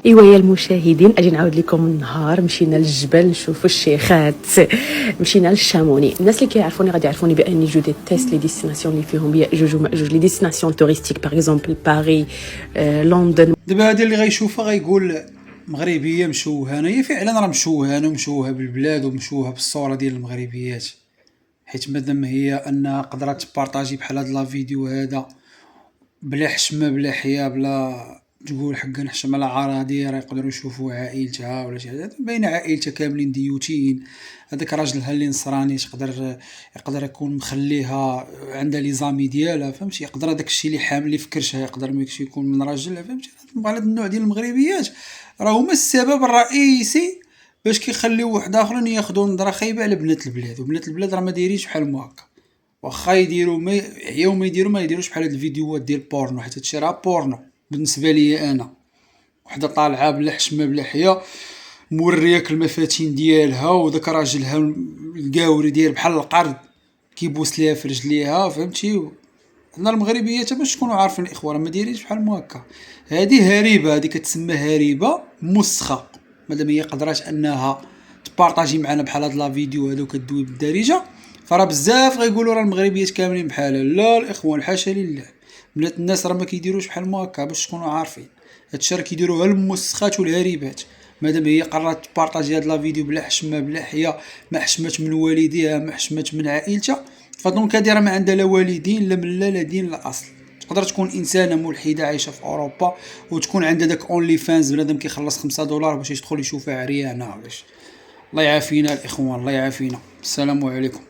ايوا يا المشاهدين، اجي نعاود لكم النهار. مشينا للجبل نشوفوا الشيخات، مشينا للشاموني. الناس اللي كيعرفوني غادي يعرفوني باني جو ديتيست لي ديستيناسيون اللي فيهم ياجوج وماجوج، لي ديستيناسيون توريستيك باغ اكزومبل باريس، لندن. دابا هذا اللي غيشوفها غيقول مغربيه مشوهه. هي فعلا راه مشوهه، ومشوهه بالبلاد ومشوهه بالصوره ديال المغربيات، حيت مادام هي انها قدرات تبارطاجي بحال هاد لا فيديو هذا بلا حشمه بلا حياه، بلا تقول حقا نحشم على عراضي، راه يقدروا يشوفوا عائلتها ولا شي حاجه. بين عائلتها كاملين ديوتين. هذاك راجلها اللي نصراني يقدر يكون مخليها عندها لي زامي ديالها، فهمتي؟ يقدر هذاك الشيء اللي حامل يفكرشها، يقدر ماكش يكون من راجلها، فهمتي؟ هاد النوع ديال المغربيات راه هما السبب الرئيسي باش كيخليو واحد اخرين ياخذوا نظره خايبه على بنات البلاد. وبنات البلاد راه ما دايرينش بحال هكا، واخا يديروا ما يحيوا ما يديروش بحال هاد الفيديوهات ديال بورنو، حيت هادشي راه بورنو بالنسبه لي انا. وحده طالعه بلا حشمه بلا حياه، مورياك المفاتين ديالها، وداك راجلها القاوري داير بحال القرد كيبوس ليها في رجليها، فهمتي؟ حنا المغربيات باش تكونوا عارفين الاخوان ما دايرينش بحال هكا. هذه هريبه، هذه كتسمى هريبه مسخه. مادام هي قدرات انها تبارطاجي معنا بحال هاد لا فيديو هادو كدوي بالدارجه، فراه بزاف غيقولوا راه المغربيات كاملين بحالها. لا الاخوان، حاشا لله، بنات الناس راه ما كيديروش بحال هكا، باش تكونوا عارفين. هادشي راه كيديروها المسخات والهريبات. مادام هي قررت تبارطاجي هاد لا فيديو بلا حشمه بلا حياه، ما حشمت من والديها، ما حشمت من عائلتها، فدونك هادي راه ما عندها لا والدين لا من لا دين لا اصل. تقدر تكون انسانه ملحده عايشه في اوروبا وتكون عندها داك اونلي فانز، بنادم كيخلص $5 باش يدخل يشوفها عريانه. باش الله يعافينا الاخوان، الله يعافينا. السلام عليكم.